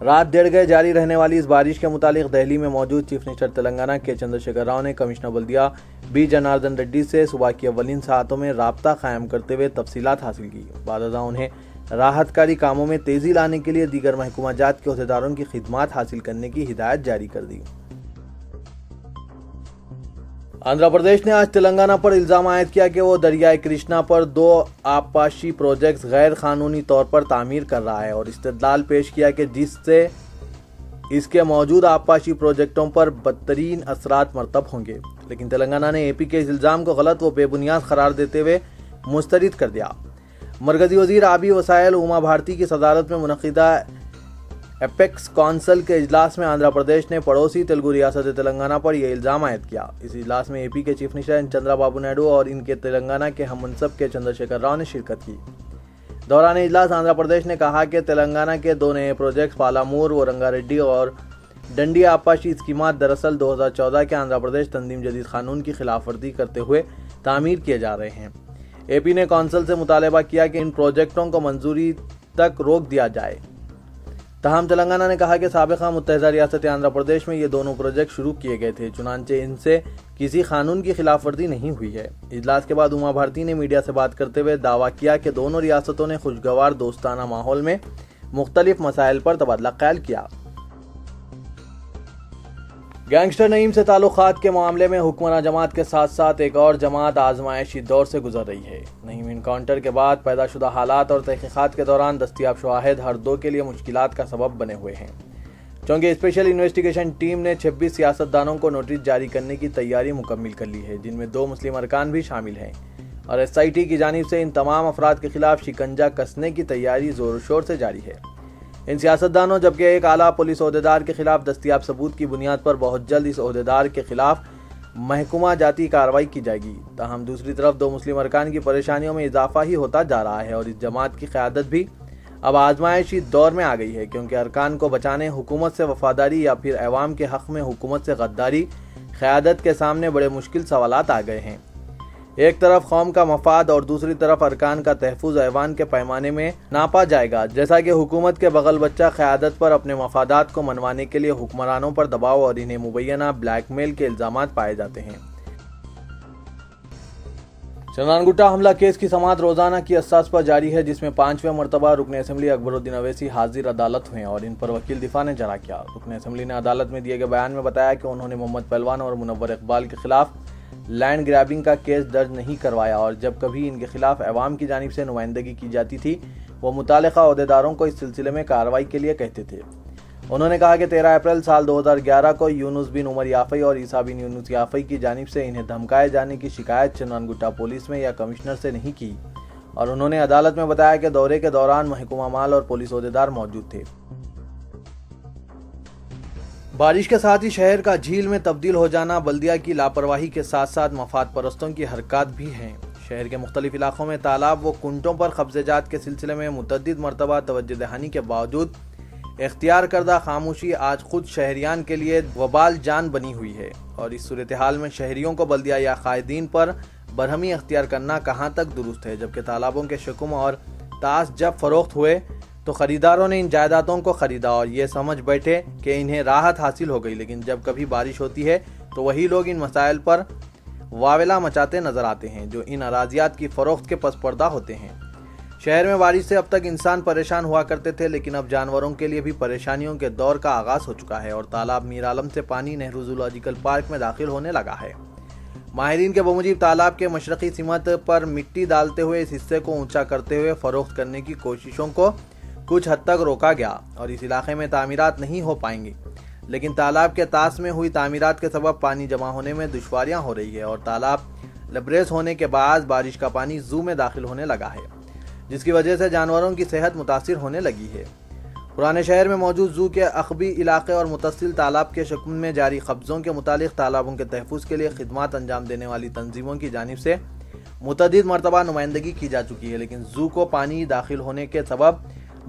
رات 1.5 گئے جاری رہنے والی اس بارش کے متعلق دہلی میں موجود چیف منسٹر تلنگانہ کے چندرشیکھر راؤ نے کمشنر بلدیہ بی جناردن ریڈی سے صبح کی اولین ساعتوں میں رابطہ قائم کرتے ہوئے تفصیلات حاصل کی۔ بعد ازاں انہیں راحت کاری کاموں میں تیزی لانے کے لیے دیگر محکمہ جات کے عہدیداروں کی خدمات حاصل کرنے کی ہدایت جاری کر دی۔ آندھرا پردیش نے آج تلنگانہ پر الزام عائد کیا کہ وہ دریائے کرشنا پر 2 آبپاشی پروجیکٹس غیر قانونی طور پر تعمیر کر رہا ہے اور استدلال پیش کیا کہ جس سے اس کے موجود آبپاشی پروجیکٹوں پر بدترین اثرات مرتب ہوں گے، لیکن تلنگانہ نے اے پی کے اس الزام کو غلط و بے بنیاد قرار دیتے ہوئے مسترد کر دیا۔ مرکزی وزیر آبی وسائل اما بھارتی کی صدارت میں منعقدہ ایپیکس کونسل کے اجلاس میں آندھرا پردیش نے پڑوسی تلگو ریاست تلنگانہ پر یہ الزام عائد کیا۔ اس اجلاس میں اے پی کے چیف منسٹر چندرا بابو نائیڈو اور ان کے تلنگانہ کے ہم منصب کے چندرشیکھر راؤ نے شرکت کی۔ دوران اجلاس آندھرا پردیش نے کہا کہ تلنگانہ کے 2 نئے پروجیکٹس پالامور و رنگا ریڈی اور ڈنڈی آبپاشی اسکیمات دراصل 2014 کے آندھرا پردیش تنظیم جدید قانون کی خلاف ورزی کرتے ہوئے تعمیر کیے جا رہے ہیں۔ اے پی نے کونسل سے مطالبہ کیا کہ ان پروجیکٹوں کو منظوری تک روک دیا جائے۔ تاہم تلنگانہ نے کہا کہ سابقہ متحدہ ریاست آندھرا پردیش میں یہ دونوں پروجیکٹ شروع کیے گئے تھے، چنانچہ ان سے کسی قانون کی خلاف ورزی نہیں ہوئی ہے۔ اجلاس کے بعد اما بھارتی نے میڈیا سے بات کرتے ہوئے دعویٰ کیا کہ دونوں ریاستوں نے خوشگوار دوستانہ ماحول میں مختلف مسائل پر تبادلہ خیال کیا۔ گینگسٹر نعیم سے تعلقات کے معاملے میں حکمراں جماعت کے ساتھ ساتھ ایک اور جماعت آزمائشی دور سے گزر رہی ہے۔ نعیم انکاؤنٹر کے بعد پیدا شدہ حالات اور تحقیقات کے دوران دستیاب شواہد ہر دو کے لیے مشکلات کا سبب بنے ہوئے ہیں، چونکہ اسپیشل انویسٹیگیشن ٹیم نے 26 سیاستدانوں کو نوٹس جاری کرنے کی تیاری مکمل کر لی ہے، جن میں 2 مسلم ارکان بھی شامل ہیں، اور ایس آئی ٹی کی جانب سے ان تمام افراد کے خلاف شکنجہ کسنے کی تیاری زور و شور سے جاری ہے۔ ان سیاستدانوں جبکہ ایک اعلیٰ پولیس عہدیدار کے خلاف دستیاب ثبوت کی بنیاد پر بہت جلد اس عہدیدار کے خلاف محکمہ جاتی کارروائی کی جائے گی، تاہم دوسری طرف 2 مسلم ارکان کی پریشانیوں میں اضافہ ہی ہوتا جا رہا ہے اور اس جماعت کی قیادت بھی اب آزمائشی دور میں آ گئی ہے، کیونکہ ارکان کو بچانے حکومت سے وفاداری یا پھر عوام کے حق میں حکومت سے غداری قیادت کے سامنے بڑے مشکل سوالات آ گئے ہیں۔ ایک طرف قوم کا مفاد اور دوسری طرف ارکان کا تحفظ ایوان کے پیمانے میں ناپا جائے گا، جیسا کہ حکومت کے بغل بچہ قیادت پر اپنے مفادات کو منوانے کے لیے حکمرانوں پر دباؤ اور انہیں مبینہ بلیک میل کے الزامات پائے جاتے ہیں۔ چنان گٹا حملہ کیس کی سماعت روزانہ کی اساس پر جاری ہے، جس میں 5ویں مرتبہ رکن اسمبلی اکبر الدین اویسی حاضر عدالت ہوئے اور ان پر وکیل دفاع نے جرا کیا۔ رکن اسمبلی نے عدالت میں دیے گئے بیان میں بتایا کہ انہوں نے محمد پہلوان اور منور اقبال کے خلاف لینڈ گریبنگ کا کیس درج نہیں کروایا اور جب کبھی ان کے خلاف عوام کی جانب سے نمائندگی کی جاتی تھی وہ متعلقہ عہدیداروں کو اس سلسلے میں کارروائی کے لیے کہتے تھے۔ انہوں نے کہا کہ 13 اپریل سال 2011 کو یونس بن عمر یافعی اور عیسیٰ بن یونس یافعی کی جانب سے انہیں دھمکائے جانے کی شکایت چنان گٹا پولیس میں یا کمشنر سے نہیں کی، اور انہوں نے عدالت میں بتایا کہ دورے کے دوران محکمہ مال اور پولیس عہدیدار موجود تھے۔ بارش کے ساتھ ہی شہر کا جھیل میں تبدیل ہو جانا بلدیہ کی لاپرواہی کے ساتھ ساتھ مفاد پرستوں کی حرکات بھی ہیں۔ شہر کے مختلف علاقوں میں تالاب و کنٹوں پر قبضے جات کے سلسلے میں متعدد مرتبہ توجہ دہانی کے باوجود اختیار کردہ خاموشی آج خود شہریان کے لیے وبال جان بنی ہوئی ہے، اور اس صورتحال میں شہریوں کو بلدیہ یا قائدین پر برہمی اختیار کرنا کہاں تک درست ہے، جبکہ تالابوں کے شکم اور طاس جب فروخت ہوئے تو خریداروں نے ان جائیدادوں کو خریدا اور یہ سمجھ بیٹھے کہ انہیں راحت حاصل ہو گئی، لیکن جب کبھی بارش ہوتی ہے تو وہی لوگ ان مسائل پر واویلا مچاتے نظر آتے ہیں جو ان اراضیات کی فروخت کے پس پردہ ہوتے ہیں۔ شہر میں بارش سے اب تک انسان پریشان ہوا کرتے تھے، لیکن اب جانوروں کے لیے بھی پریشانیوں کے دور کا آغاز ہو چکا ہے اور تالاب میر عالم سے پانی نہرو زولوجیکل پارک میں داخل ہونے لگا ہے۔ ماہرین کے بموجب تالاب کے مشرقی سمت پر مٹی ڈالتے ہوئے اس حصے کو اونچا کرتے ہوئے فروخت کرنے کی کوششوں کو کچھ حد تک روکا گیا اور اس علاقے میں تعمیرات نہیں ہو پائیں گی، لیکن تالاب کے طاس میں ہوئی تعمیرات کے سبب پانی جمع ہونے میں دشواریاں ہو رہی ہے اور تالاب لبریز ہونے کے بعد بارش کا پانی زو میں داخل ہونے لگا ہے، جس کی وجہ سے جانوروں کی صحت متاثر ہونے لگی ہے۔ پرانے شہر میں موجود زو کے عقبی علاقے اور متصل تالاب کے شکم میں جاری قبضوں کے متعلق تالابوں کے تحفظ کے لیے خدمات انجام دینے والی تنظیموں کی جانب سے متعدد مرتبہ نمائندگی کی جا چکی ہے، لیکن زو کو پانی داخل ہونے کے سبب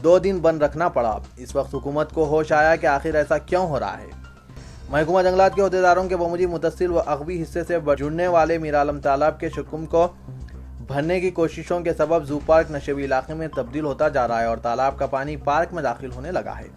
2 دن بند رکھنا پڑا۔ اس وقت حکومت کو ہوش آیا کہ آخر ایسا کیوں ہو رہا ہے۔ محکمہ جنگلات کے عہدیداروں کے بموجب متصل و عقبی حصے سے جڑنے والے میر عالم تالاب کے شکم کو بھرنے کی کوششوں کے سبب زو پارک نشیبی علاقے میں تبدیل ہوتا جا رہا ہے اور تالاب کا پانی پارک میں داخل ہونے لگا ہے۔